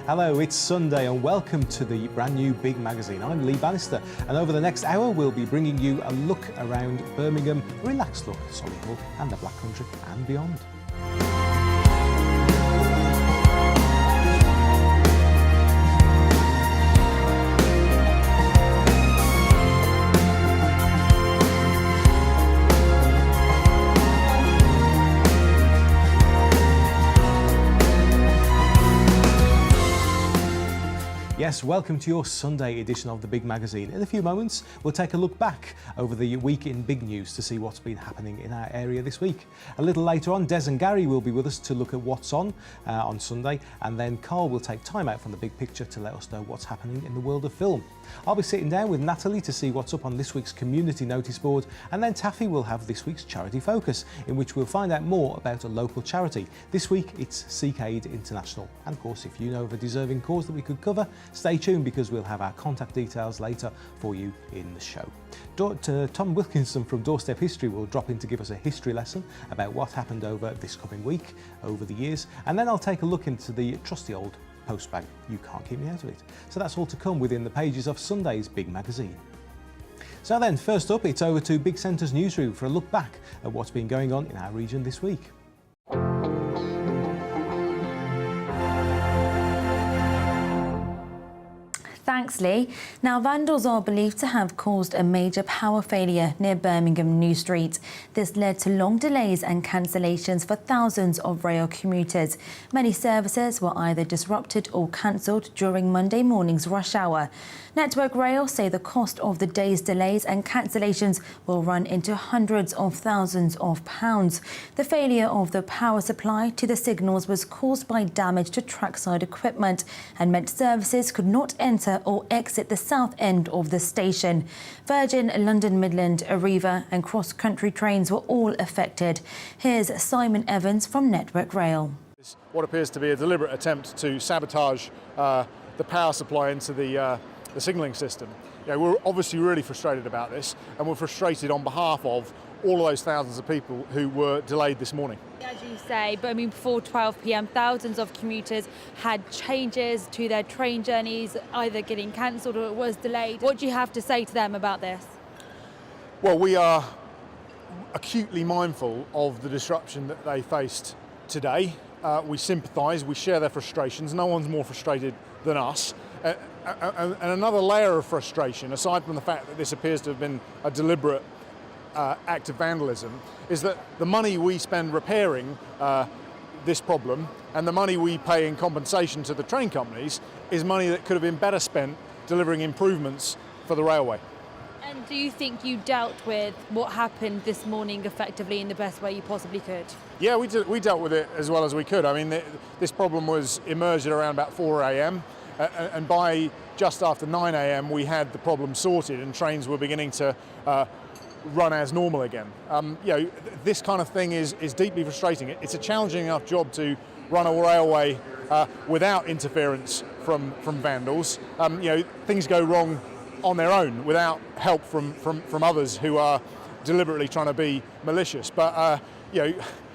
Hello, it's Sunday and welcome to the brand new Big Magazine. I'm Lee Bannister and over the next hour we'll be bringing you a look around Birmingham, a relaxed look at Solihull and the Black Country and beyond. Yes, welcome to your Sunday edition of the Big Magazine. In a few moments, we'll take a look back over the week in big news to see what's been happening in our area this week. A little later on, Des and Gary will be with us to look at what's on Sunday, and then Carl will take time out from the big picture to let us know what's happening in the world of film. I'll be sitting down with Natalie to see what's up on this week's community notice board, and then Taffy will have this week's charity focus, in which we'll find out more about a local charity. This week, it's Seek Aid International. And of course, if you know of a deserving cause that we could cover, stay tuned because we'll have our contact details later for you in the show. Tom Wilkinson from Doorstep History will drop in to give us a history lesson about what happened over this coming week, over the years, and then I'll take a look into the trusty old Postbag. You can't keep me out of it. So that's all to come within the pages of Sunday's Big Magazine. So then, first up, it's over to Big Centre's newsroom for a look back at what's been going on in our region this week. Thanks, Lee. Now, vandals are believed to have caused a major power failure near Birmingham New Street. This led to long delays and cancellations for thousands of rail commuters. Many services were either disrupted or cancelled during Monday morning's rush hour. Network Rail say the cost of the day's delays and cancellations will run into hundreds of thousands of pounds. The failure of the power supply to the signals was caused by damage to trackside equipment and meant services could not enter or exit the south end of the station. Virgin, London Midland, Arriva and cross-country trains were all affected. Here's Simon Evans from Network Rail. What appears to be a deliberate attempt to sabotage the power supply into the signalling system. We're obviously really frustrated about this, and we're frustrated on behalf of all of those thousands of people who were delayed this morning. As you say, but I mean, before 12 p.m, thousands of commuters had changes to their train journeys, either getting cancelled or it was delayed. What do you have to say to them about this? Well, we are acutely mindful of the disruption that they faced today. We sympathise, we share their frustrations. No one's more frustrated than us. And another layer of frustration, aside from the fact that this appears to have been a deliberate act of vandalism, is that the money we spend repairing this problem and the money we pay in compensation to the train companies is money that could have been better spent delivering improvements for the railway. And do you think you dealt with what happened this morning effectively in the best way you possibly could? Yeah, we dealt with it as well as we could. I mean, this problem was emerged at around about 4 a.m. And by just after 9 a.m. we had the problem sorted and trains were beginning to run as normal again. This kind of thing is deeply frustrating. It's a challenging enough job to run a railway without interference from vandals. Things go wrong on their own without help from others who are deliberately trying to be malicious. But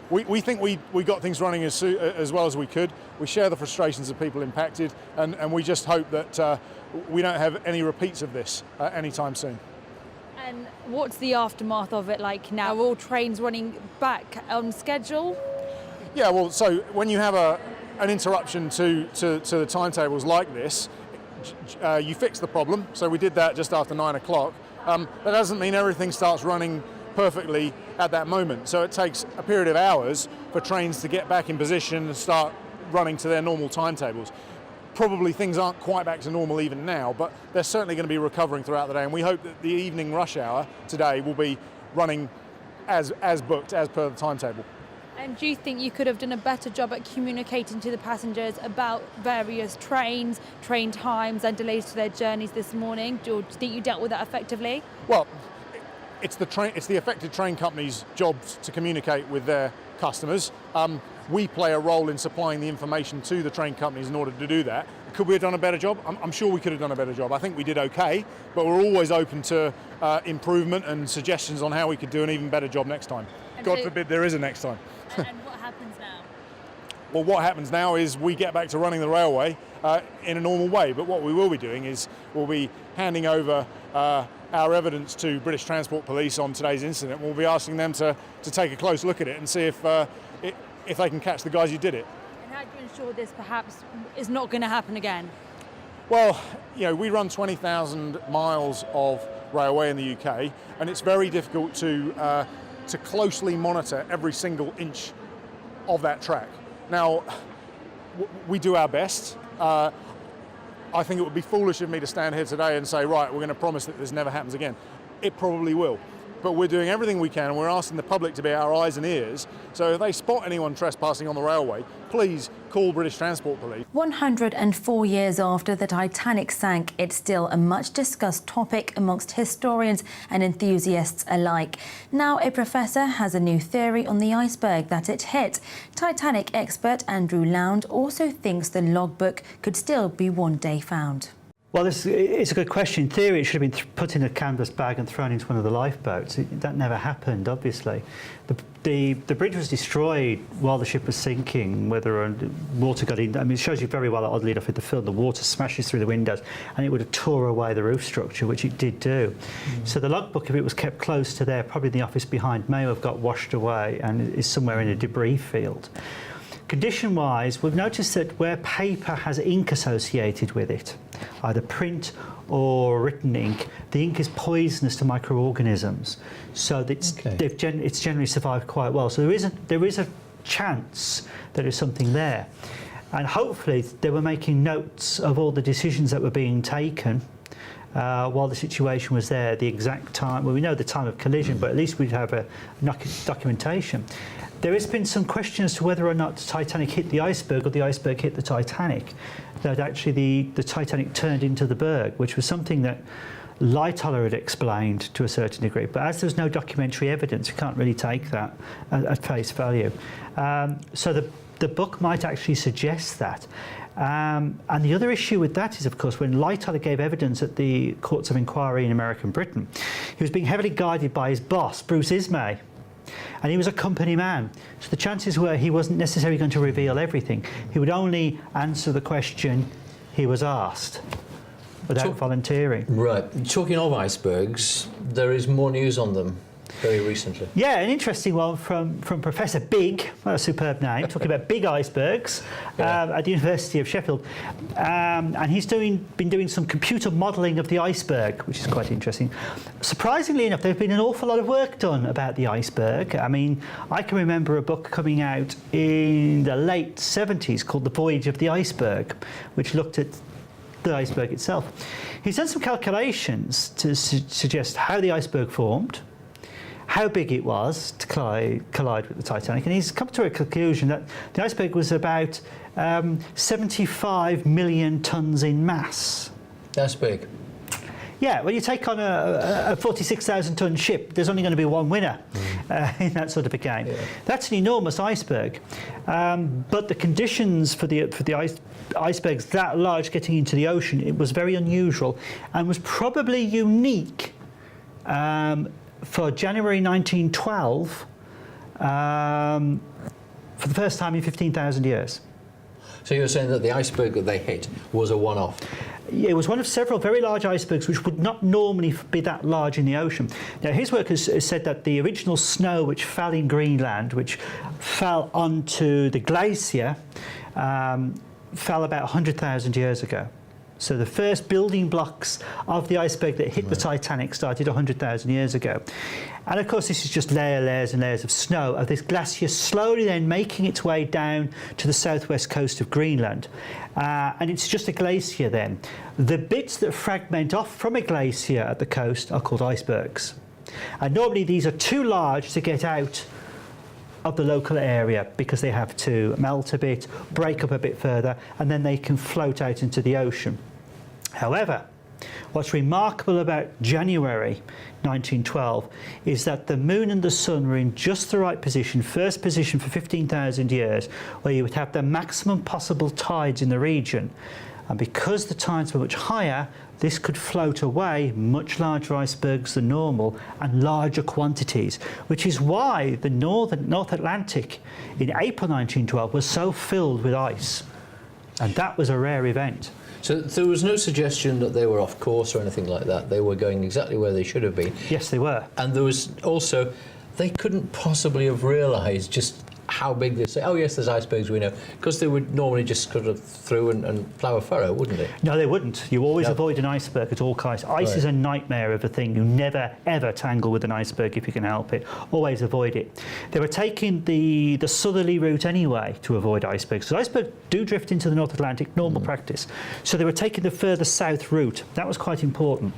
we think we got things running as well as we could. We share the frustrations of people impacted, and we just hope that we don't have any repeats of this anytime soon. And what's the aftermath of it like now? Are all trains running back on schedule? Yeah, well, so when you have an interruption to the timetables like this, you fix the problem. So we did that just after 9 o'clock. That doesn't mean everything starts running perfectly at that moment. So it takes a period of hours for trains to get back in position and start running to their normal timetables. Probably things aren't quite back to normal even now, but they're certainly going to be recovering throughout the day, and we hope that the evening rush hour today will be running as booked, as per the timetable. And do you think you could have done a better job at communicating to the passengers about various trains, train times and delays to their journeys this morning? Do you think you dealt with that effectively? Well, it's the affected train companies' jobs to communicate with their customers. We play a role in supplying the information to the train companies in order to do that. Could we have done a better job? I'm sure we could have done a better job. I think we did okay, but we're always open to improvement and suggestions on how we could do an even better job next time. God forbid there is a next time. And what happens now? Well, what happens now is we get back to running the railway in a normal way. But what we will be doing is we'll be handing over our evidence to British Transport Police on today's incident. We'll be asking them to take a close look at it and see if they can catch the guys who did it. And how do you ensure this perhaps is not going to happen again? Well, we run 20,000 miles of railway in the UK, and it's very difficult to closely monitor every single inch of that track. Now, we do our best. I think it would be foolish of me to stand here today and say, right, we're going to promise that this never happens again. It probably will. But we're doing everything we can, and we're asking the public to be our eyes and ears. So if they spot anyone trespassing on the railway, please call British Transport Police. 104 years after the Titanic sank, it's still a much discussed topic amongst historians and enthusiasts alike. Now a professor has a new theory on the iceberg that it hit. Titanic expert Andrew Lound also thinks the logbook could still be one day found. Well, it's a good question. In theory, it should have been put in a canvas bag and thrown into one of the lifeboats. That never happened, obviously. The bridge was destroyed while the ship was sinking, whether water got in. I mean, it shows you very well, oddly enough, in the film, the water smashes through the windows and it would have tore away the roof structure, which it did do. So the logbook, if it was kept close to there, probably in the office behind, may have got washed away and is somewhere in a debris field. Condition-wise, we've noticed that where paper has ink associated with it, either print or written ink, the ink is poisonous to microorganisms, so that it's generally survived quite well. So there is a chance there is something there, and hopefully they were making notes of all the decisions that were being taken while the situation was there, the exact time. Well, we know the time of collision, but at least we'd have a documentation. There has been some question as to whether or not the Titanic hit the iceberg or the iceberg hit the Titanic. That actually the Titanic turned into the berg, which was something that Lightoller had explained to a certain degree. But as there's no documentary evidence, you can't really take that at face value. So the book might actually suggest that. And the other issue with that is, of course, when Lightoller gave evidence at the courts of inquiry in American Britain, he was being heavily guided by his boss, Bruce Ismay. And he was a company man, so the chances were he wasn't necessarily going to reveal everything. He would only answer the question he was asked without volunteering. Right. Talking of icebergs, there is more news on them very recently. Yeah, an interesting one from Professor Big, what a superb name, talking about big icebergs at the University of Sheffield. And he's been doing some computer modelling of the iceberg, which is quite interesting. Surprisingly enough, there's been an awful lot of work done about the iceberg. I mean, I can remember a book coming out in the late 70s called The Voyage of the Iceberg, which looked at the iceberg itself. He's done some calculations to suggest how the iceberg formed, how big it was to collide with the Titanic, and he's come to a conclusion that the iceberg was about 75 million tonnes in mass. That's big. Yeah, when you take on a 46,000 tonne ship, there's only going to be one winner in that sort of a game. Yeah. That's an enormous iceberg, but the conditions for the icebergs that large getting into the ocean, it was very unusual and was probably unique for January 1912 for the first time in 15,000 years. So you're saying that the iceberg that they hit was a one-off? It was one of several very large icebergs which would not normally be that large in the ocean. Now, his work has said that the original snow which fell in Greenland, which fell onto the glacier, fell about 100,000 years ago. So the first building blocks of the iceberg that hit the Titanic started 100,000 years ago. And of course, this is just layers and layers of snow of this glacier slowly then making its way down to the southwest coast of Greenland. And it's just a glacier then. The bits that fragment off from a glacier at the coast are called icebergs. And normally these are too large to get out of the local area because they have to melt a bit, break up a bit further, and then they can float out into the ocean. However, what's remarkable about January 1912 is that the moon and the sun were in just the right position, first position for 15,000 years, where you would have the maximum possible tides in the region. And because the tides were much higher, this could float away much larger icebergs than normal and larger quantities, which is why the North Atlantic in April 1912 was so filled with ice. And that was a rare event. So there was no suggestion that they were off course or anything like that. They were going exactly where they should have been. Yes, they were. And there was also, they couldn't possibly have realised just how big this. Oh yes, there's icebergs, we know, because they would normally just sort of through and plough a furrow, wouldn't they? No, they wouldn't. You always avoid an iceberg at all costs. Ice is a nightmare of a thing. You never ever tangle with an iceberg if you can help it. Always avoid it. They were taking the southerly route anyway to avoid icebergs. So icebergs do drift into the North Atlantic, normal practice. So they were taking the further south route. That was quite important.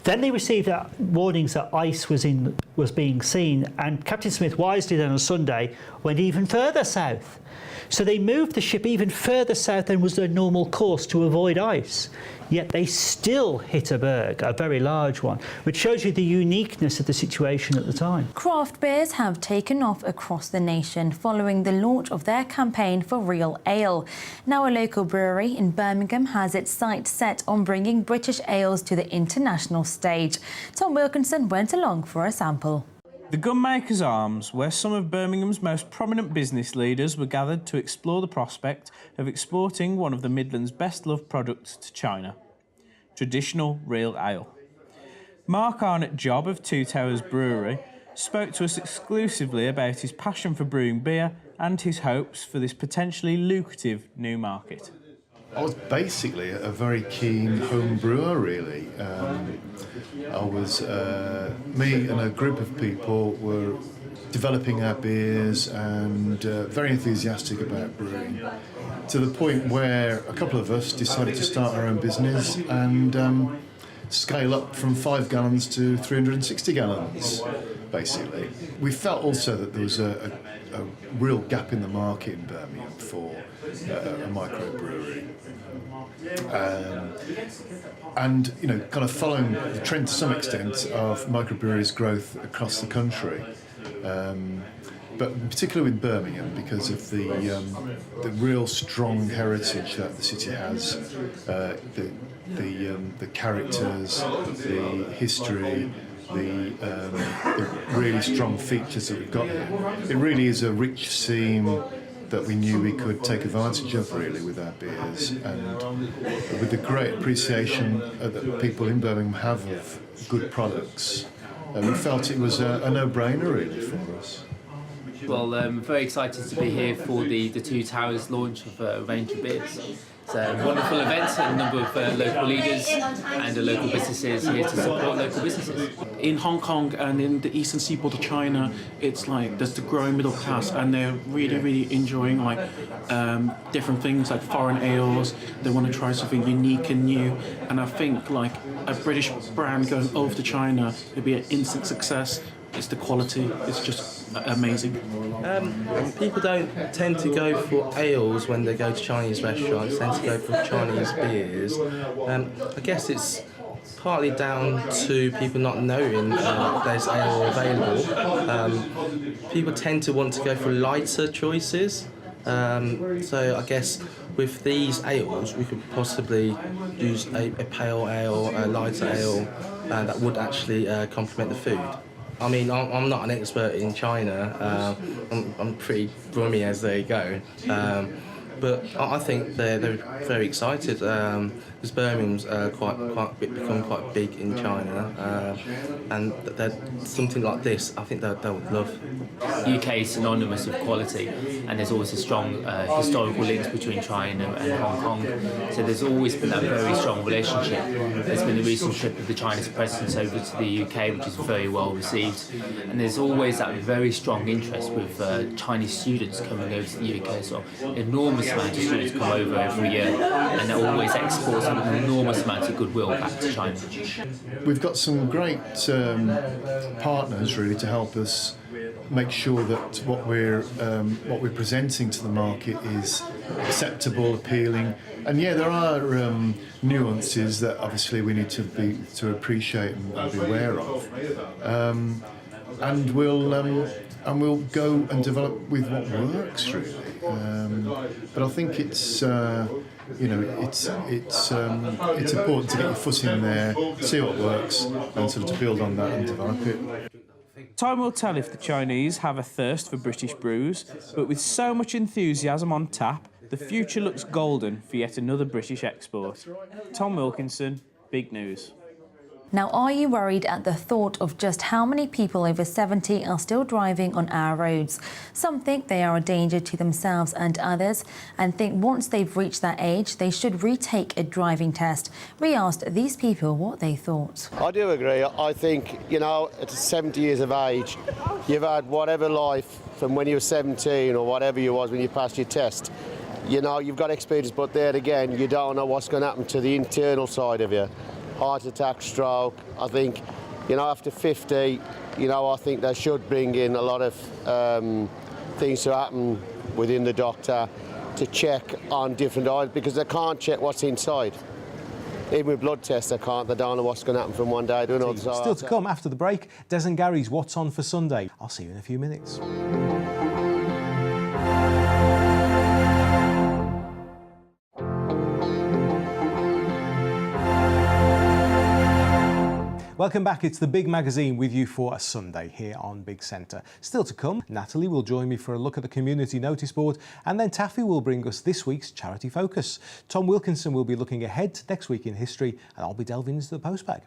Then they received warnings that ice was being seen, and Captain Smith wisely then on Sunday went even further south. So they moved the ship even further south than was their normal course to avoid ice. Yet they still hit a berg, a very large one, which shows you the uniqueness of the situation at the time. Craft beers have taken off across the nation following the launch of their campaign for real ale. Now a local brewery in Birmingham has its sights set on bringing British ales to the international stage. Tom Wilkinson went along for a sample. The Gunmaker's Arms, where some of Birmingham's most prominent business leaders were gathered to explore the prospect of exporting one of the Midlands' best-loved products to China, traditional real ale. Mark Arnott-Jobb of Towers Brewery spoke to us exclusively about his passion for brewing beer and his hopes for this potentially lucrative new market. I was basically a very keen home brewer, really. Me and a group of people were developing our beers and very enthusiastic about brewing, to the point where a couple of us decided to start our own business and scale up from 5 gallons to 360 gallons, basically. We felt also that there was a real gap in the market in Birmingham for a microbrewery. And kind of following the trend to some extent of microbreweries' growth across the country, but particularly with Birmingham because of the real strong heritage that the city has, the characters, the history, the really strong features that we've got here. It really is a rich scene that we knew we could take advantage of, really, with our beers, and with the great appreciation that people in Birmingham have of good products, we felt it was a no-brainer, really, for us. Well, I'm very excited to be here for the Two Towers launch of a range of beers. It's a wonderful event, a number of local leaders and local businesses here to support local businesses. In Hong Kong and in the eastern seaboard of China, it's like there's the growing middle class, and they're really enjoying different things like foreign ales. They want to try something unique and new, and I think like a British brand going over to China would be an instant success. It's the quality, it's just amazing. People don't tend to go for ales when they go to Chinese restaurants, tend to go for Chinese beers. I guess it's partly down to people not knowing there's ale available. People tend to want to go for lighter choices. So I guess with these ales, we could possibly use a pale ale, a lighter ale, that would actually complement the food. I mean, I'm not an expert in China. I'm pretty rummy as they go, but I think they're very excited because Birmingham's become quite big in China, and something like this, I think they would love. UK is synonymous with quality, and there's always a strong historical links between China and Hong Kong. So there's always been that very strong relationship. There's been a recent trip of the Chinese president over to the UK, which is very well received, and there's always that very strong interest with Chinese students coming over to the UK. So an enormous amount of students come over every year, and that always exports an enormous amount of goodwill back to China. We've got some great partners, really, to help us make sure that what we're presenting to the market is acceptable, appealing, and there are nuances that obviously we need to appreciate and be aware of, and we'll and we'll go and develop with what works really. But I think it's it's important to get your foot in there, see what works, and sort of to build on that and develop it. Time will tell if the Chinese have a thirst for British brews, but with so much enthusiasm on tap, the future looks golden for yet another British export. Tom Wilkinson, Big News. Now, are you worried at the thought of just how many people over 70 are still driving on our roads? Some think they are a danger to themselves and others, and think once they've reached that age, they should retake a driving test. We asked these people what they thought. I do agree. I think, at 70 years of age, you've had whatever life from when you were 17 or whatever you was when you passed your test. You've got experience, but there again, you don't know what's going to happen to the internal side of you. Heart attack, stroke. I think, after 50, I think they should bring in a lot of things to happen within the doctor to check on different items, because they can't check what's inside. Even with blood tests, they can't. They don't know what's going to happen from one day to another. Still to come after the break, Des and Gary's What's On for Sunday. I'll see you in a few minutes. Welcome back. It's the Big Magazine with you for a Sunday here on Big Centre. Still to come, Natalie will join me for a look at the community notice board, and then Taffy will bring us this week's charity focus. Tom Wilkinson will be looking ahead to next week in history, and I'll be delving into the postbag.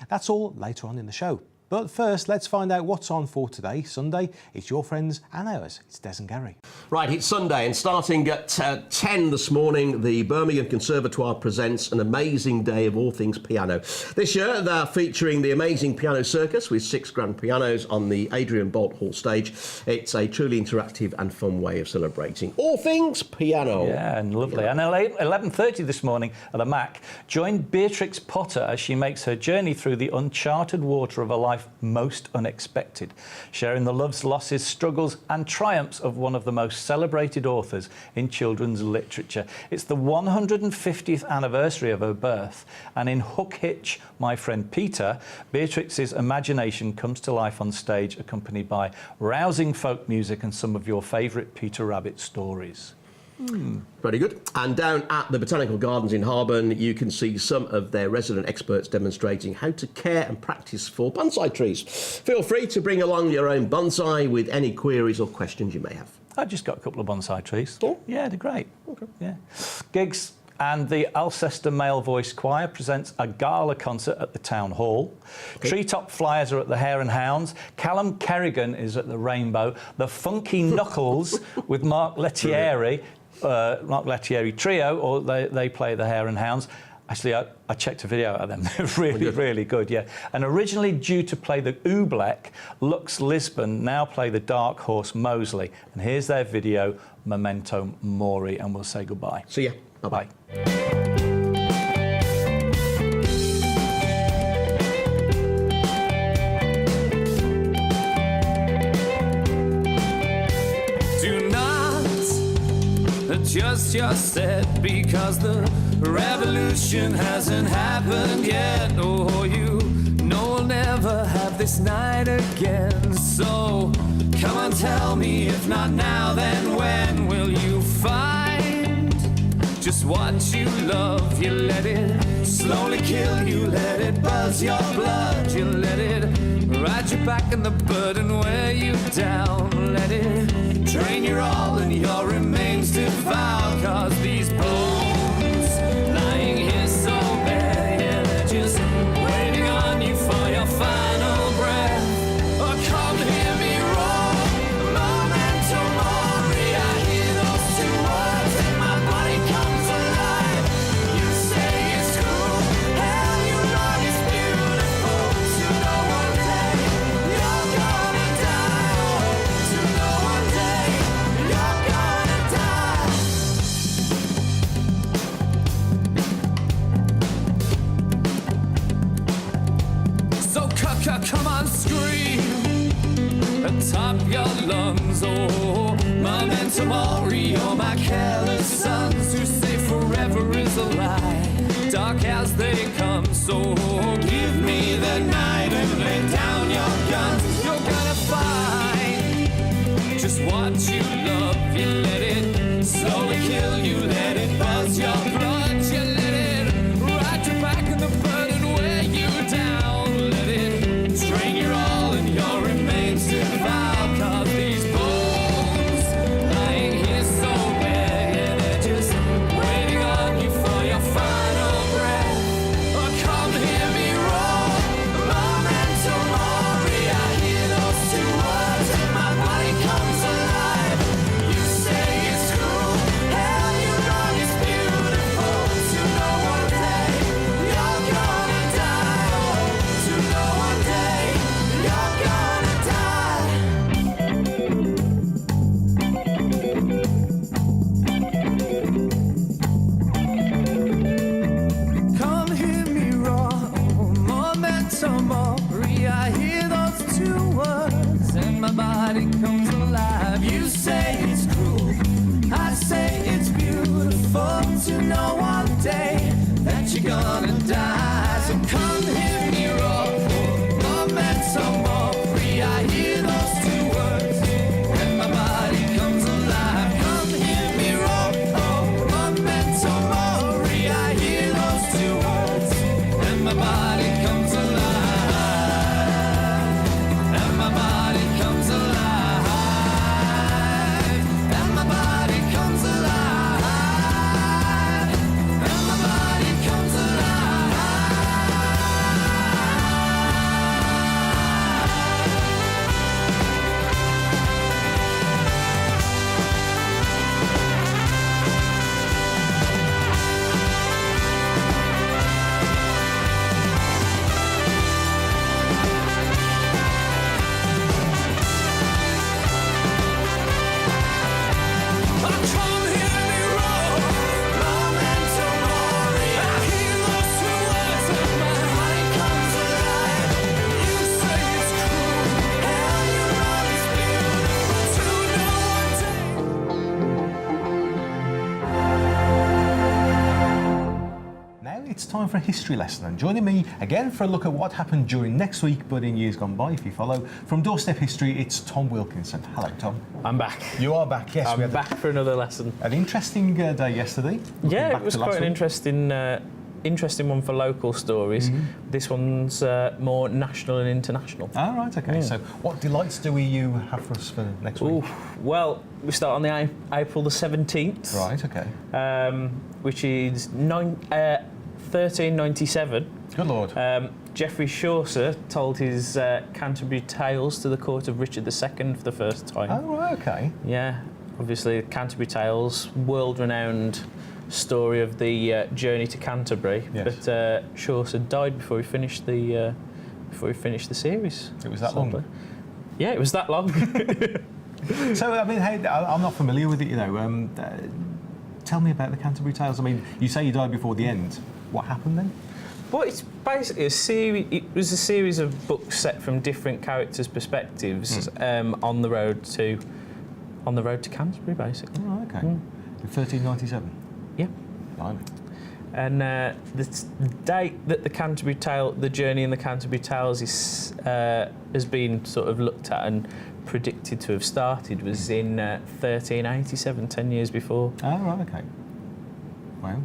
That's all later on in the show. But first, let's find out what's on for today, Sunday. It's your friends and ours. It's Des and Gary. Right, it's Sunday, and starting at 10 this morning, the Birmingham Conservatoire presents an amazing day of all things piano. This year, they're featuring the Amazing Piano Circus with 6 grand pianos on the Adrian Bolt Hall stage. It's a truly interactive and fun way of celebrating all things piano. Yeah, and lovely. And at 11:30 this morning at the Mac, join Beatrix Potter as she makes her journey through the uncharted water of a life most unexpected, sharing the loves, losses, struggles and triumphs of one of the most celebrated authors in children's literature. It's the 150th anniversary of her birth, and in Hook Hitch, My Friend Peter, Beatrix's imagination comes to life on stage, accompanied by rousing folk music and some of your favourite Peter Rabbit stories. Very good. And down at the Botanical Gardens in Harborne, you can see some of their resident experts demonstrating how to care and practice for bonsai trees. Feel free to bring along your own bonsai with any queries or questions you may have. I've just got a couple of bonsai trees. Oh? Yeah, they're great. Okay. Yeah. Gigs. And the Alcester Male Voice Choir presents a gala concert at the Town Hall. Okay. Treetop Flyers are at the Hare and Hounds. Callum Kerrigan is at the Rainbow. The Funky Knuckles with Mark Lettieri Trio, or they play the Hare and Hounds. Actually, I checked a video out of them. They're really good, yeah. And originally due to play the Oobleck, Lux Lisbon now play the Dark Horse Moseley. And here's their video, Memento Mori, and we'll say goodbye. See ya. Bye-bye. Adjust your step, because the revolution hasn't happened yet. Oh, you know we'll never have this night again. So come on, tell me, if not now, then when will you find just what you love? You let it slowly kill you, let it buzz your blood, you let it ride your back and the burden wear you down. Let it drain your all and your remains devour. Cause these bones lying here so bare, yeah, they're just waiting on you for your final breath. Oh, come hear me roar, memento mori. I hear those 2 words and my body comes alive. You say it's cool, hell, you know it's beautiful. To know one day you're gonna die. To know one day you're gonna die. So come on, scream atop your lungs. Oh, memento mori, oh my careless sons, who say forever is a lie, dark as they come. So give me the night and lay down your guns. You're gonna find body comes alive. You say it's cruel, I say it's beautiful to know one day that you're gonna die. So come hear me roar, memento mori. I hear those two words and my body comes alive. Come hear me roar, memento mori. I hear those two words and my body comes alive. And my body comes alive. And my body comes alive. And my body comes It's time for a history lesson, and joining me again for a look at what happened during next week but in years gone by, if you follow, from Doorstep History, it's Tom Wilkinson. Hello, Tom. I'm back. You are back, yes. I'm back for another lesson. An interesting day yesterday. Yeah, it was quite an interesting one for local stories. This one's more national and international. Ah, right, okay. So what delights do you have for us for next week? Well, we start on the April the 17th. Right, okay. Which is 1397. Good Lord. Geoffrey Chaucer told his Canterbury Tales to the court of Richard II for the first time. Oh, right, okay. Yeah, obviously Canterbury Tales, world-renowned story of the journey to Canterbury. Yes. But Chaucer died before he finished the series. It was that long? Yeah, it was that long. So, I mean, hey, I'm not familiar with it, you know. Tell me about the Canterbury Tales. I mean, you say you died before the end. What happened then? Well, it's basically a series. It was a series of books set from different characters' perspectives on the road to Canterbury, basically. Oh, okay. In 1397. Yeah. Blimey. And the date that the journey in the Canterbury Tales has been sort of looked at and predicted to have started was in 1387, 10 years before. Oh, right, okay. Wow.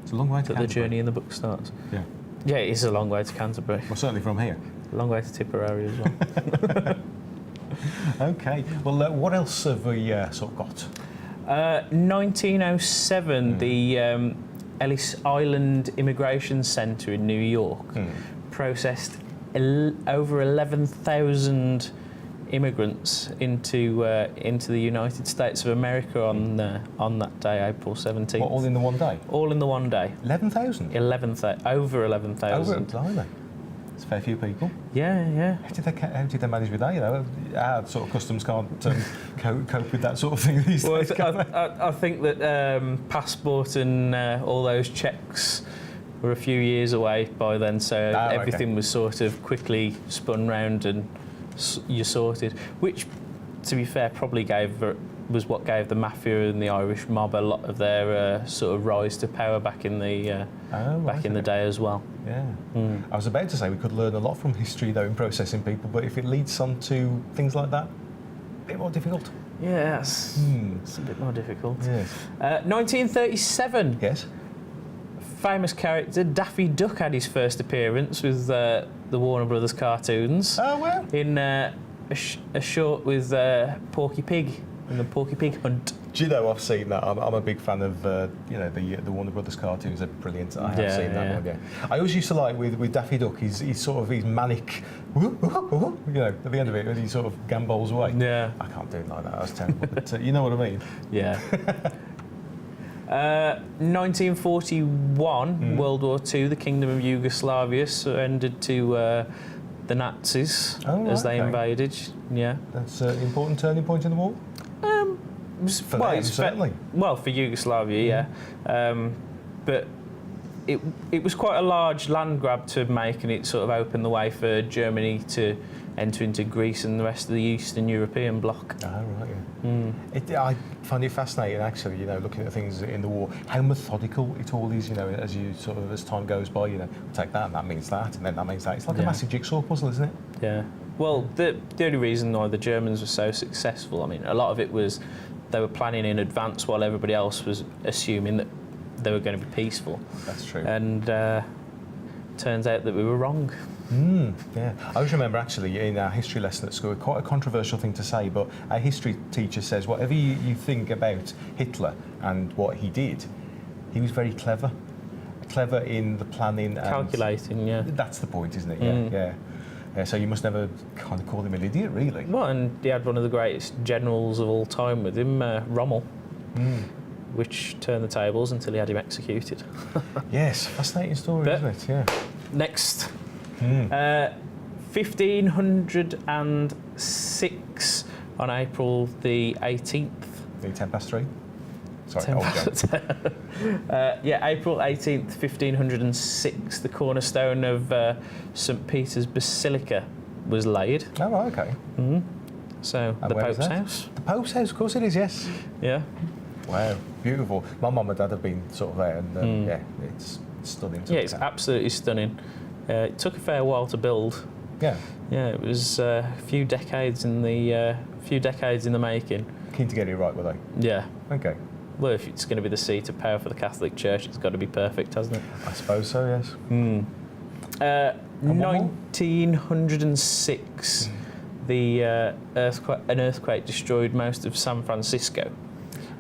It's a long way to Canterbury. The journey in the book starts. Yeah. Yeah, it is a long way to Canterbury. Well, certainly from here. A long way to Tipperary as well. Okay. Well, what else have we sort of got? 1907, the Ellis Island Immigration Centre in New York processed over 11,000 immigrants into the United States of America on that day, April 17th. What, all in the one day? All in the one day. 11,000? Over 11,000. Blimey. It's a fair few people. Yeah. How did they manage with that? You know, our sort of customs can't cope with that sort of thing these days. I think that passport and all those checks were a few years away by then, so everything was sort of quickly spun round and you're sorted. Which, to be fair, probably was what gave the mafia and the Irish mob a lot of their sort of rise to power back in the the day as well. Yeah. I was about to say we could learn a lot from history though in processing people, but if it leads on to things like that, a bit more difficult. Yes, it's a bit more difficult. Yes. 1937. Yes. Famous character Daffy Duck had his first appearance with the Warner Brothers cartoons. Oh, well. In a short with Porky Pig in the Porky Pig Hunt. Do you know, I've seen that. I'm a big fan of the Warner Brothers cartoons. They're brilliant. I have seen that one. Yeah. I always used to like with Daffy Duck. He's manic. You know, at the end of it, when he sort of gambols away. Yeah. I can't do it like that. That's terrible. But you know what I mean? Yeah. 1941, World War II, the Kingdom of Yugoslavia surrendered to the Nazis as they invaded. Yeah. That's an important turning point in the war? For them, certainly. Well, for Yugoslavia, yeah. But it was quite a large land grab to make, and it sort of opened the way for Germany to enter into Greece and the rest of the Eastern European bloc. Ah, right, yeah. I find it fascinating, actually, you know, looking at things in the war, how methodical it all is, you know, as you sort of, as time goes by, you know, take that and that means that, and then that means that. It's like a massive jigsaw puzzle, isn't it? Yeah. Well, the only reason why the Germans were so successful, I mean, a lot of it was they were planning in advance while everybody else was assuming that they were going to be peaceful. That's true. And turns out that we were wrong. Yeah, I always remember actually in our history lesson at school, quite a controversial thing to say, but our history teacher says whatever you think about Hitler and what he did, he was very clever. Clever in the planning and calculating, yeah. That's the point, isn't it? Yeah, so you must never kind of call him an idiot, really. Well, and he had one of the greatest generals of all time with him, Rommel, which turned the tables until he had him executed. Yes, fascinating story, isn't it? Yeah. Next. 1506 on April the 18th. The 10 past 3? Sorry, April 18th, 1506, the cornerstone of St. Peter's Basilica was laid. Oh, right, okay. So, and the Pope's house. The Pope's house, of course it is, yes. Yeah. Wow, beautiful. My mum and dad have been sort of there, and yeah, it's stunning. Yeah, it's absolutely stunning. It took a fair while to build. Yeah. Yeah, it was a few decades in the making. Keen to get it right, were they? Yeah. Okay. Well, if it's going to be the seat of power for the Catholic Church, it's got to be perfect, hasn't it? I suppose so, yes. 1906, an earthquake destroyed most of San Francisco.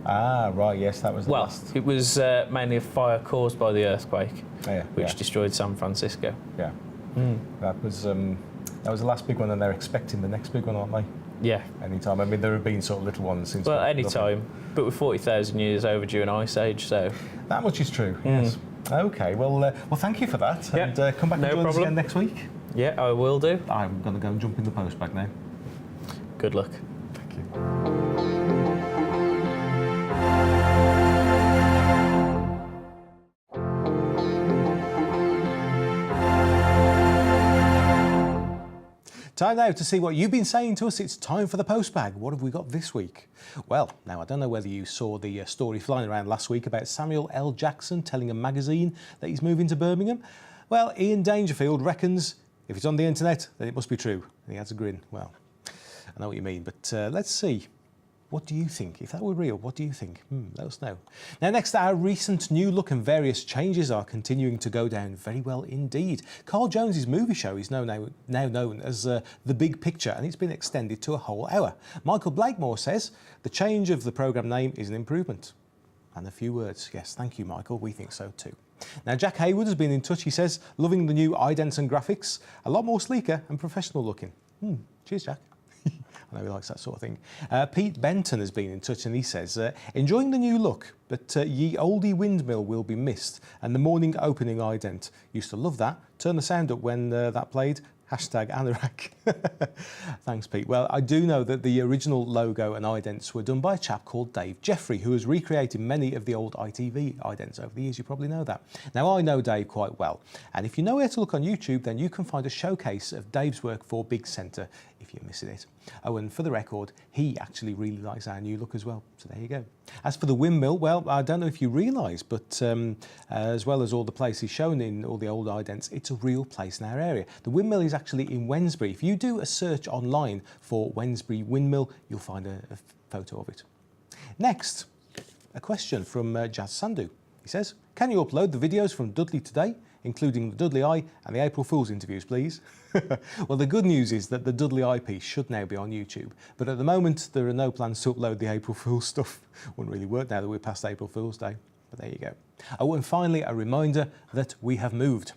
Ah, right, yes, that was the last. It was mainly a fire caused by the earthquake, which destroyed San Francisco. Yeah. That was the last big one, and they're expecting the next big one, aren't they? Yeah. Anytime. I mean, there have been sort of little ones since. Well, any time, but we're 40,000 years overdue an ice age, so. That much is true. Yes. Okay. Well, thank you for that. Yeah. And come back and join us again next week. Yeah, I will do. I'm going to go and jump in the postbag now. Good luck. Thank you. Time now to see what you've been saying to us. It's time for the postbag. What have we got this week? Well, now I don't know whether you saw the story flying around last week about Samuel L. Jackson telling a magazine that he's moving to Birmingham. Well, Ian Dangerfield reckons if it's on the internet, then it must be true. And he has a grin. Well, I know what you mean, but let's see. What do you think? If that were real, what do you think? Let us know. Now, next, our recent new look and various changes are continuing to go down very well indeed. Carl Jones's movie show is now known as The Big Picture, and it's been extended to a whole hour. Michael Blakemore says the change of the programme name is an improvement. And a few words. Yes, thank you, Michael. We think so too. Now, Jack Haywood has been in touch. He says, loving the new idents and graphics, a lot more sleeker and professional looking. Cheers, Jack. I know he likes that sort of thing. Pete Benton has been in touch and he says, enjoying the new look, but ye oldie windmill will be missed and the morning opening ident. Used to love that. Turn the sound up when that played. #Anorak. Thanks, Pete. Well, I do know that the original logo and idents were done by a chap called Dave Jeffrey, who has recreated many of the old ITV idents over the years. You probably know that. Now, I know Dave quite well, and if you know where to look on YouTube, then you can find a showcase of Dave's work for Big Centre if you're missing it. Oh, and for the record, he actually really likes our new look as well. So there you go. As for the windmill, well, I don't know if you realise, but as well as all the places shown in all the old idents, it's a real place in our area. The windmill is actually in Wednesbury. If you do a search online for Wednesbury Windmill, you'll find a photo of it. Next, a question from Jazz Sandu. He says, can you upload the videos from Dudley today, including the Dudley Eye and the April Fool's interviews, please? Well, the good news is that the Dudley Eye piece should now be on YouTube, but at the moment there are no plans to upload the April Fool's stuff. Wouldn't really work now that we're past April Fool's Day, but there you go. Oh, and finally, a reminder that we have moved.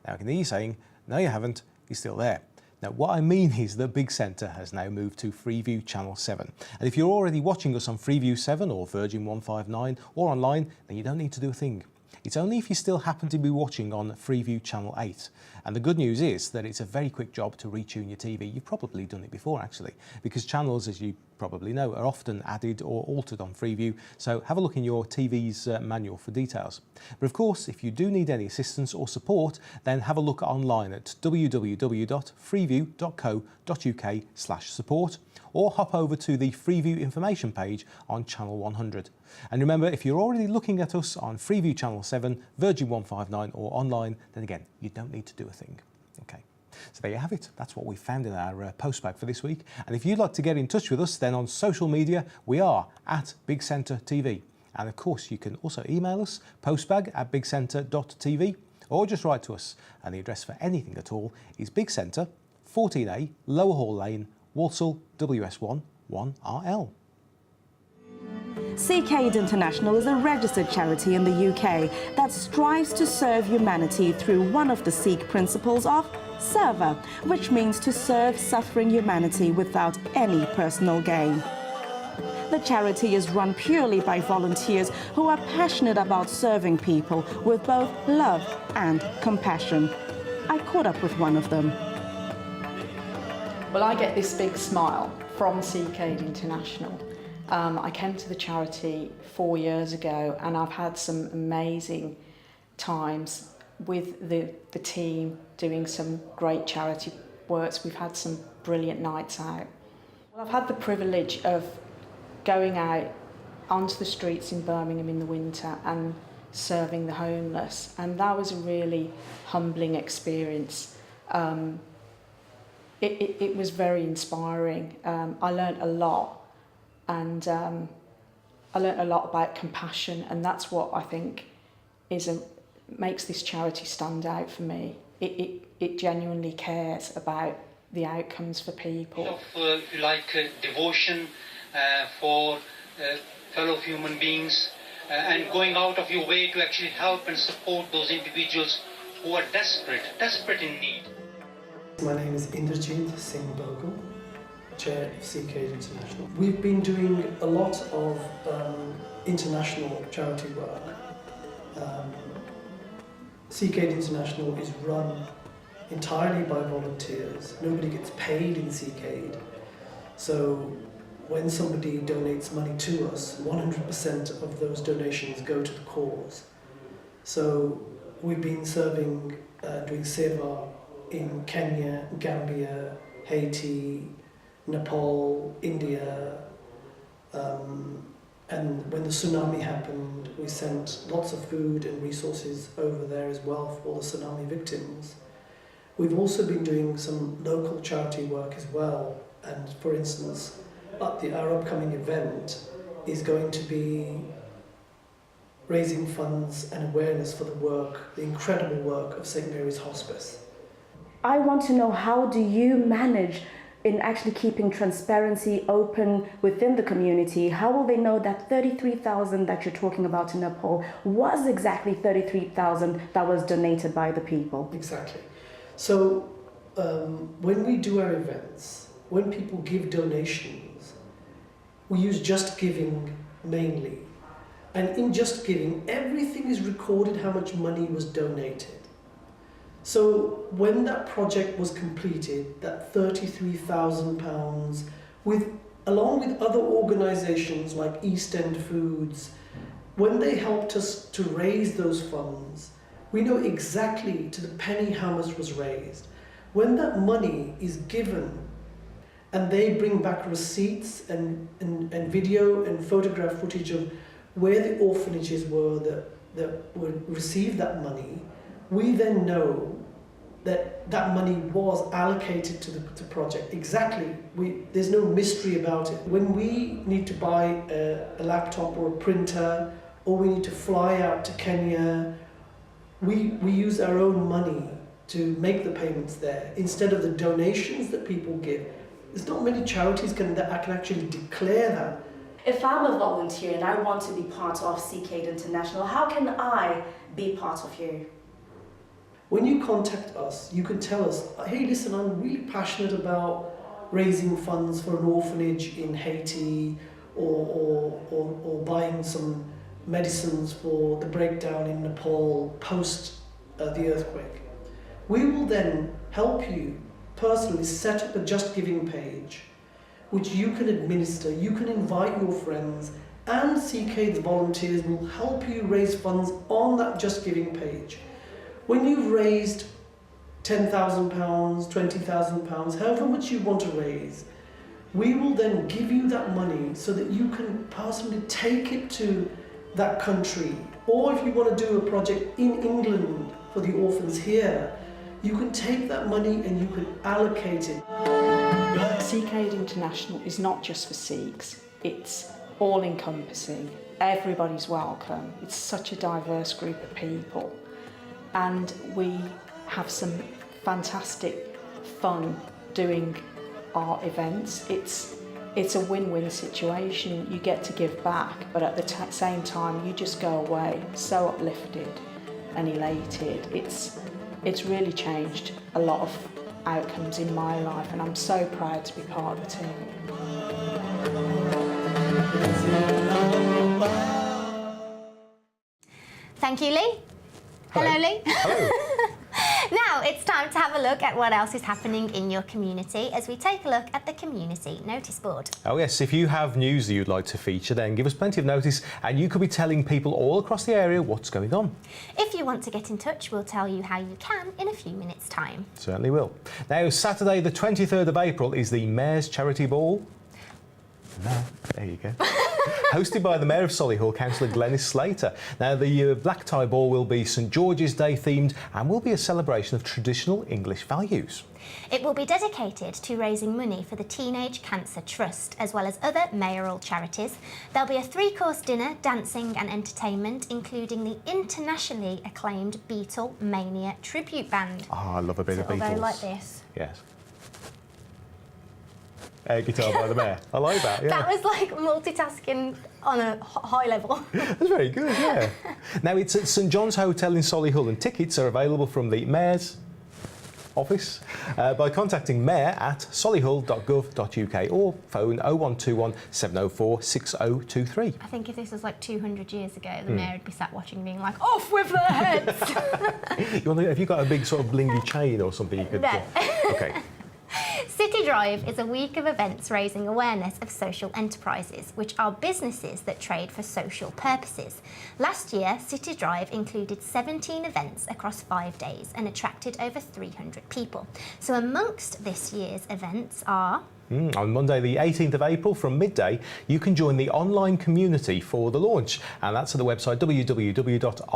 Now, I can hear you saying, no, you haven't, you're still there. Now, what I mean is that Big Centre has now moved to Freeview Channel 7. And if you're already watching us on Freeview 7 or Virgin 159 or online, then you don't need to do a thing. It's only if you still happen to be watching on Freeview Channel 8. And the good news is that it's a very quick job to retune your TV. You've probably done it before, actually, because channels, as you probably know, are often added or altered on Freeview, so have a look in your TV's manual for details. But of course, if you do need any assistance or support, then have a look online at www.freeview.co.uk/support, or hop over to the Freeview information page on Channel 100. And remember, if you're already looking at us on Freeview Channel 7, Virgin 159 or online, then again, you don't need to do a thing. Okay. So there you have it. That's what we found in our postbag for this week. And if you'd like to get in touch with us, then on social media, we are at Big Centre TV. And of course, you can also email us, postbag@bigcentre.tv, or just write to us. And the address for anything at all is Big Centre, 14A, Lower Hall Lane, Walsall, WS1 1RL. Seekaid International is a registered charity in the UK that strives to serve humanity through one of the Sikh principles of Serva, which means to serve suffering humanity without any personal gain. The charity is run purely by volunteers who are passionate about serving people with both love and compassion. I caught up with one of them. Well, I get this big smile from Seekaid International. I came to the charity 4 years ago, and I've had some amazing times with the team doing some great charity works. We've had some brilliant nights out. Well, I've had the privilege of going out onto the streets in Birmingham in the winter and serving the homeless, and that was a really humbling experience. It was very inspiring. I learned a lot, and I learned a lot about compassion, and that's what I think makes this charity stand out for me. It genuinely cares about the outcomes for people. Devotion for fellow human beings, and going out of your way to actually help and support those individuals who are desperate in need. My name is Indrajit Singh Bogle, Chair of Seekaid International. We've been doing a lot of international charity work. Seekaid International is run entirely by volunteers. Nobody gets paid in Seekaid. So when somebody donates money to us, 100% of those donations go to the cause. So we've been serving, doing seva in Kenya, Gambia, Haiti, Nepal, India, and when the tsunami happened, we sent lots of food and resources over there as well for the tsunami victims. We've also been doing some local charity work as well, and for instance, our upcoming event is going to be raising funds and awareness for the incredible work of St. Mary's Hospice. I want to know, how do you manage in actually keeping transparency open within the community? How will they know that 33,000 that you're talking about in Nepal was exactly 33,000 that was donated by the people? Exactly. So when we do our events, when people give donations, we use Just Giving mainly. And in Just Giving, everything is recorded how much money was donated. So when that project was completed, that £33,000, along with other organisations like East End Foods, when they helped us to raise those funds, we know exactly to the penny how much was raised. When that money is given and they bring back receipts and video and photograph footage of where the orphanages were that would receive that money, we then know that money was allocated to the project. Exactly. There's no mystery about it. When we need to buy a laptop or a printer, or we need to fly out to Kenya, we use our own money to make the payments there, instead of the donations that people give. There's not many charities that can actually declare that. If I'm a volunteer and I want to be part of Seekaid International, how can I be part of you? When you contact us, you can tell us, hey, listen, I'm really passionate about raising funds for an orphanage in Haiti, or buying some medicines for the breakdown in Nepal post the earthquake. We will then help you personally set up a Just Giving page. which you can administer. You can invite your friends, and CK's volunteers will help you raise funds on that Just Giving page. When you've raised £10,000, £20,000, however much you want to raise, we will then give you that money so that you can personally take it to that country. Or if you want to do a project in England for the orphans here, you can take that money and you can allocate it. Sikh Aid International is not just for Sikhs, it's all-encompassing. Everybody's welcome. It's such a diverse group of people. And we have some fantastic fun doing our events. It's a win-win situation. You get to give back, but at the same time, you just go away so uplifted and elated. It's really changed a lot of outcomes in my life, and I'm so proud to be part of the team. Thank you, Lee. Hello, Lee. Hello. Now it's time to have a look at what else is happening in your community as we take a look at the community notice board. Oh yes, if you have news that you'd like to feature, then give us plenty of notice and you could be telling people all across the area what's going on. If you want to get in touch, we'll tell you how you can in a few minutes' time. Certainly will. Now, Saturday the 23rd of April is the Mayor's Charity Ball. No, there you go. Hosted by the Mayor of Solihull, Councillor Glenys Slater. Now, the black tie ball will be St George's Day themed and will be a celebration of traditional English values. It will be dedicated to raising money for the Teenage Cancer Trust, as well as other mayoral charities. There'll be a 3-course dinner, dancing and entertainment, including the internationally acclaimed Beatlemania tribute band. Oh, I love a bit of Beatles. Although like this. Yes. Air guitar by the Mayor. I like that, yeah. That was like multitasking on a high level. That's very good, yeah. Now, it's at St John's Hotel in Solihull and tickets are available from the Mayor's office by contacting mayor@solihull.gov.uk or phone 0121 704 6023. I think if this was like 200 years ago, the mayor would be sat watching being like, off with their heads! Have you got a big sort of blingy chain or something you could... No. Okay. City Drive is a week of events raising awareness of social enterprises, which are businesses that trade for social purposes. Last year, City Drive included 17 events across 5 days and attracted over 300 people. So amongst this year's events are... On Monday the 18th of April from midday you can join the online community for the launch, and that's at the website www.i-se.co.uk.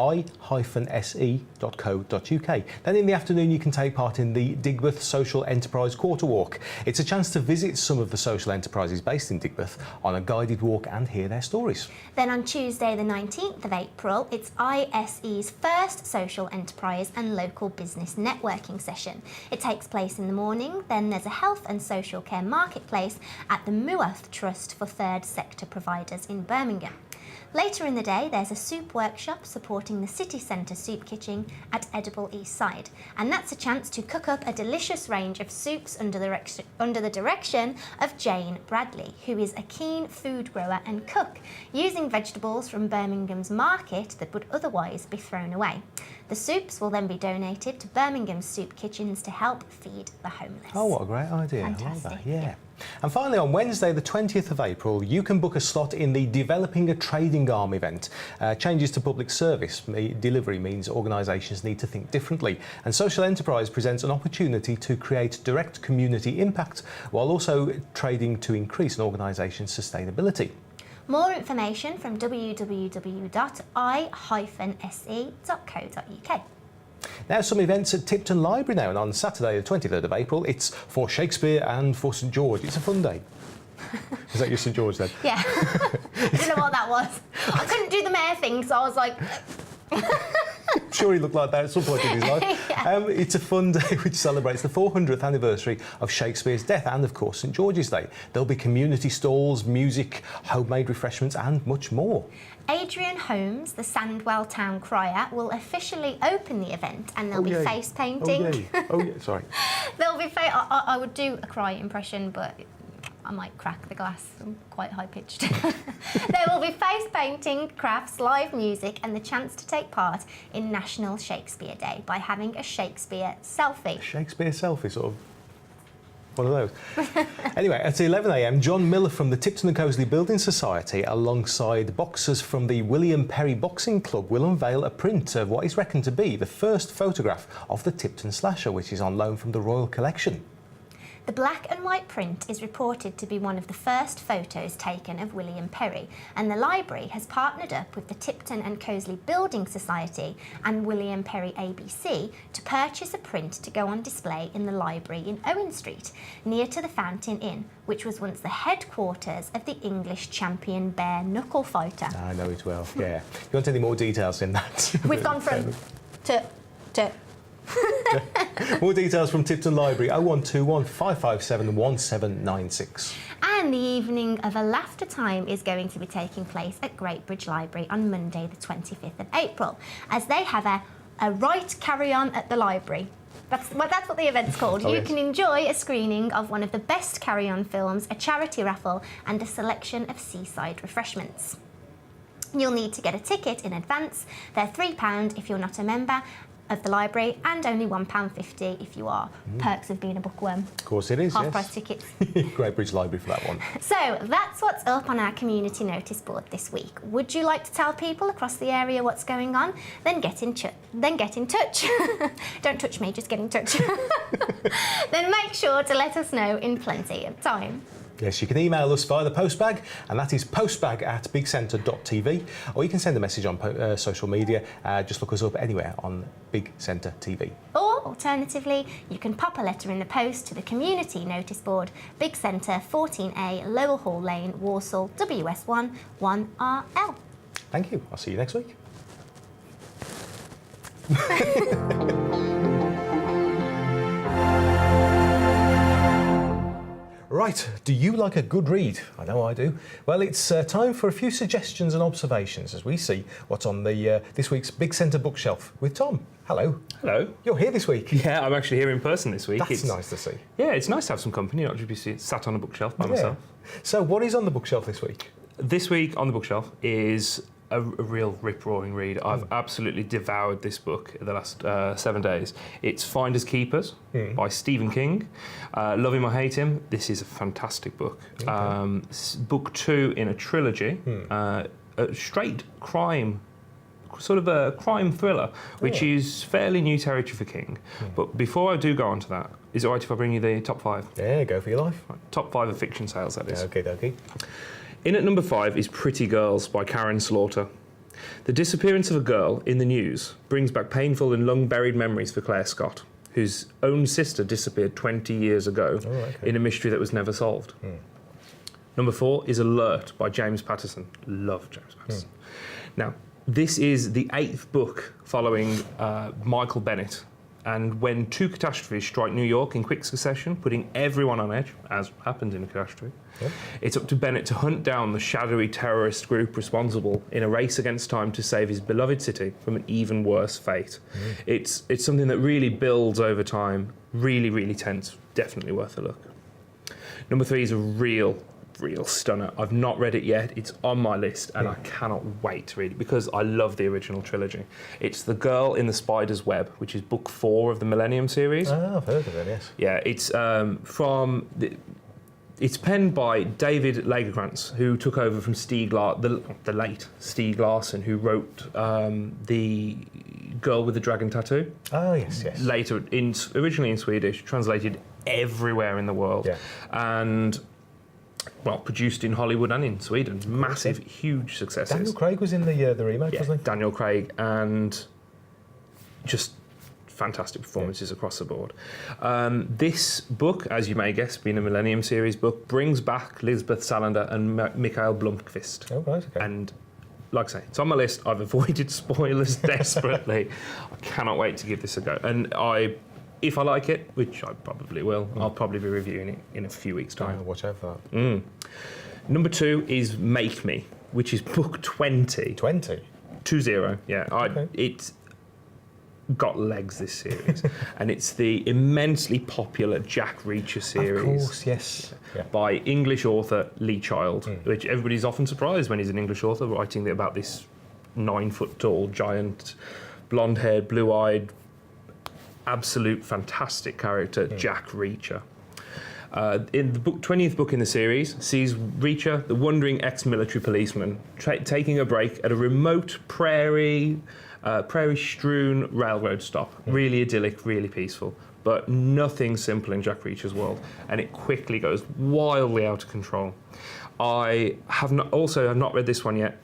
Then in the afternoon you can take part in the Digbeth Social Enterprise Quarter Walk. It's a chance to visit some of the social enterprises based in Digbeth on a guided walk and hear their stories. Then on Tuesday the 19th of April it's ISE's first social enterprise and local business networking session. It takes place in the morning, then there's a health and social care marketplace at the Muath Trust for Third Sector Providers in Birmingham. Later in the day, there's a soup workshop supporting the city centre soup kitchen at Edible East Side, and that's a chance to cook up a delicious range of soups under the direction of Jane Bradley, who is a keen food grower and cook, using vegetables from Birmingham's market that would otherwise be thrown away. The soups will then be donated to Birmingham's soup kitchens to help feed the homeless. Oh, what a great idea. Fantastic. I like that, yeah. And finally, on Wednesday, the 20th of April, you can book a slot in the Developing a Trading Arm event. Changes to public service delivery means organisations need to think differently, and social enterprise presents an opportunity to create direct community impact while also trading to increase an organisation's sustainability. More information from www.i-se.co.uk. Now, some events at Tipton Library now, and on Saturday the 23rd of April it's for Shakespeare and for St George. It's a fun day. Is that your St George then? Yeah. I don't know what that was. I couldn't do the mayor thing, so I was like... I'm sure he looked like that at some point in his life. Yeah. It's a fun day which celebrates the 400th anniversary of Shakespeare's death and, of course, St George's Day. There'll be community stalls, music, homemade refreshments and much more. Adrian Holmes, the Sandwell Town Crier, will officially open the event, and there'll be face painting. Oh, yeah, sorry. There'll be I would do a cry impression, but I might crack the glass. I'm quite high-pitched. There will be face painting, crafts, live music and the chance to take part in National Shakespeare Day by having a Shakespeare selfie. Shakespeare selfie, sort of. one of those. Anyway, at 11 a.m, John Miller from the Tipton and Cosley Building Society, alongside boxers from the William Perry Boxing Club, will unveil a print of what is reckoned to be the first photograph of the Tipton Slasher, which is on loan from the Royal Collection. The black and white print is reported to be one of the first photos taken of William Perry, and the library has partnered up with the Tipton and Cosley Building Society and William Perry ABC to purchase a print to go on display in the library in Owen Street, near to the Fountain Inn, which was once the headquarters of the English champion bare knuckle fighter. I know it well, yeah. You want any more details in that? We've gone from to. More details from Tipton Library, 0121 557 1796. And the evening of a laughter time is going to be taking place at Great Bridge Library on Monday the 25th of April, as they have a right carry-on at the library. That's what the event's called. Oh, you yes. can enjoy a screening of one of the best carry-on films, a charity raffle and a selection of seaside refreshments. You'll need to get a ticket in advance. They're £3 if you're not a member of the library, and only £1.50 if you are. Perks of being a bookworm. Of course it is, Half yes. price tickets. Great Bridge Library for that one. So that's what's up on our community notice board this week. Would you like to tell people across the area what's going on? Then get in touch. Don't touch me, just get in touch. Then make sure to let us know in plenty of time. Yes, you can email us via the Postbag, and that is postbag@bigcentre.tv, or you can send a message on social media. Just look us up anywhere on Big Centre TV. Or alternatively, you can pop a letter in the post to the community notice board, Big Centre 14A, Lower Hall Lane, Walsall, WS1 1RL. Thank you. I'll see you next week. Right, do you like a good read? I know I do. Well, it's time for a few suggestions and observations as we see what's on the this week's Big Centre bookshelf with Tom. Hello. Hello. You're here this week. Yeah, I'm actually here in person this week. That's nice to see. Yeah, it's nice to have some company, not just be sat on a bookshelf by myself. So what is on the bookshelf this week? This week on the bookshelf is a real rip-roaring read. I've absolutely devoured this book in the last 7 days. It's Finders Keepers by Stephen King. Love him or hate him, this is a fantastic book. Okay. Book 2 in a trilogy, a straight crime, sort of a crime thriller, which is fairly new territory for King. But before I do go on to that, is it all right if I bring you the top 5? Yeah, go for your life. Right, top 5 of fiction sales, that is. Okay. In at number 5 is Pretty Girls by Karen Slaughter. The disappearance of a girl in the news brings back painful and long-buried memories for Claire Scott, whose own sister disappeared 20 years ago in a mystery that was never solved. Number 4 is Alert by James Patterson. Love James Patterson. Now, this is the 8th book following Michael Bennett, and when 2 catastrophes strike New York in quick succession, putting everyone on edge, as happens in a catastrophe, it's up to Bennett to hunt down the shadowy terrorist group responsible in a race against time to save his beloved city from an even worse fate. It's something that really builds over time, really, really tense, definitely worth a look. Number 3 is a real stunner. I've not read it yet. It's on my list and I cannot wait to read it because I love the original trilogy. It's The Girl in the Spider's Web, which is book 4 of the Millennium series. Oh, I've heard of it, yes. Yeah, it's it's penned by David Lagerkrantz, who took over from the late Stieg Larsson, who wrote The Girl with the Dragon Tattoo. Oh, yes. Later, originally in Swedish, translated everywhere in the world. And produced in Hollywood and in Sweden. Massive, huge successes. Daniel Craig was in the remake, wasn't he? Daniel Craig, and just fantastic performances across the board. This book, as you may guess, being a Millennium series book, brings back Lisbeth Salander and Mikael Blomkvist. Oh, right, okay. And like I say, it's on my list. I've avoided spoilers desperately. I cannot wait to give this a go. And if I like it, which I probably will, I'll probably be reviewing it in a few weeks' time. Watch out for that. Number 2 is Make Me, which is book 20. 20? 20, yeah. It's got legs, this series. And it's the immensely popular Jack Reacher series. Of course, yes. By English author Lee Child, which everybody's often surprised when he's an English author writing about this 9-foot-tall, giant, blonde-haired, blue-eyed, absolute fantastic character, Jack Reacher. In the 20th book in the series sees Reacher, the wandering ex-military policeman, taking a break at a remote prairie-strewn railroad stop. Really idyllic, really peaceful, but nothing simple in Jack Reacher's world, and it quickly goes wildly out of control. I have not read this one yet.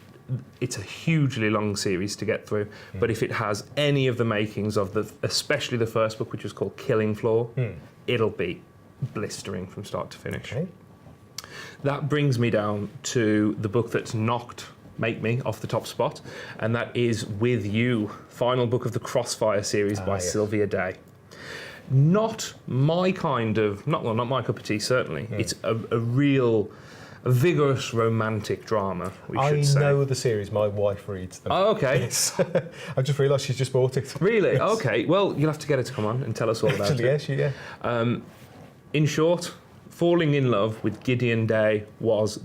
It's a hugely long series to get through, but if it has any of the makings of especially the first book, which was called Killing Floor, it'll be blistering from start to finish. Okay. That brings me down to the book that's knocked Make Me off the top spot, and that is With You, final book of the Crossfire series by Sylvia Day. Not my kind of, not my cup of tea, certainly. It's a real vigorous romantic drama, we should say. I know the series, my wife reads them. Oh, okay. Yes. I just realised she's just bought it. Really? Yes. Okay, well, you'll have to get her to come on and tell us all about it. Yeah. In short, falling in love with Gideon Day was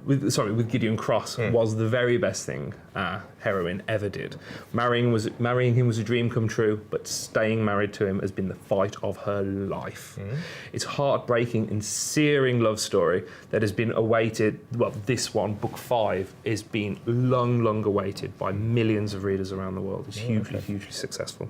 with Gideon Cross was the very best thing our heroine ever did. Marrying him was a dream come true, but staying married to him has been the fight of her life. It's a heartbreaking and searing love story that has been awaited. Well, this one, book 5, is being long awaited by millions of readers around the world. It's hugely successful.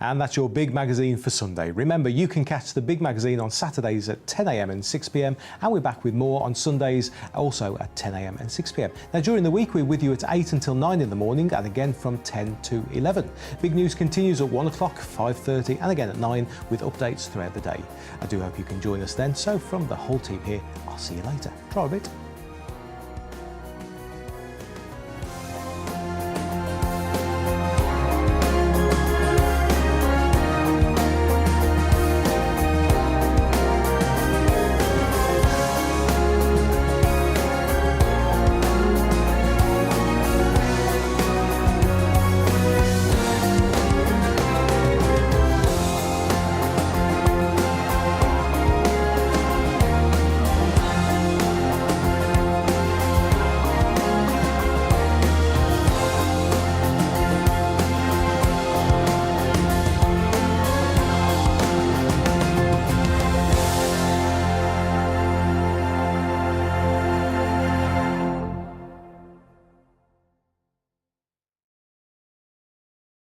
And that's your Big Magazine for Sunday. Remember, you can catch the Big Magazine on Saturdays at 10 a.m. and 6 p.m. and we're back with more on Sundays, also at 10 a.m. and 6 p.m. Now, during the week, we're with you at 8 until 9 in the morning and again from 10 to 11. Big News continues at 1 o'clock, 5:30 and again at 9 with updates throughout the day. I do hope you can join us then. So from the whole team here, I'll see you later. Try a bit.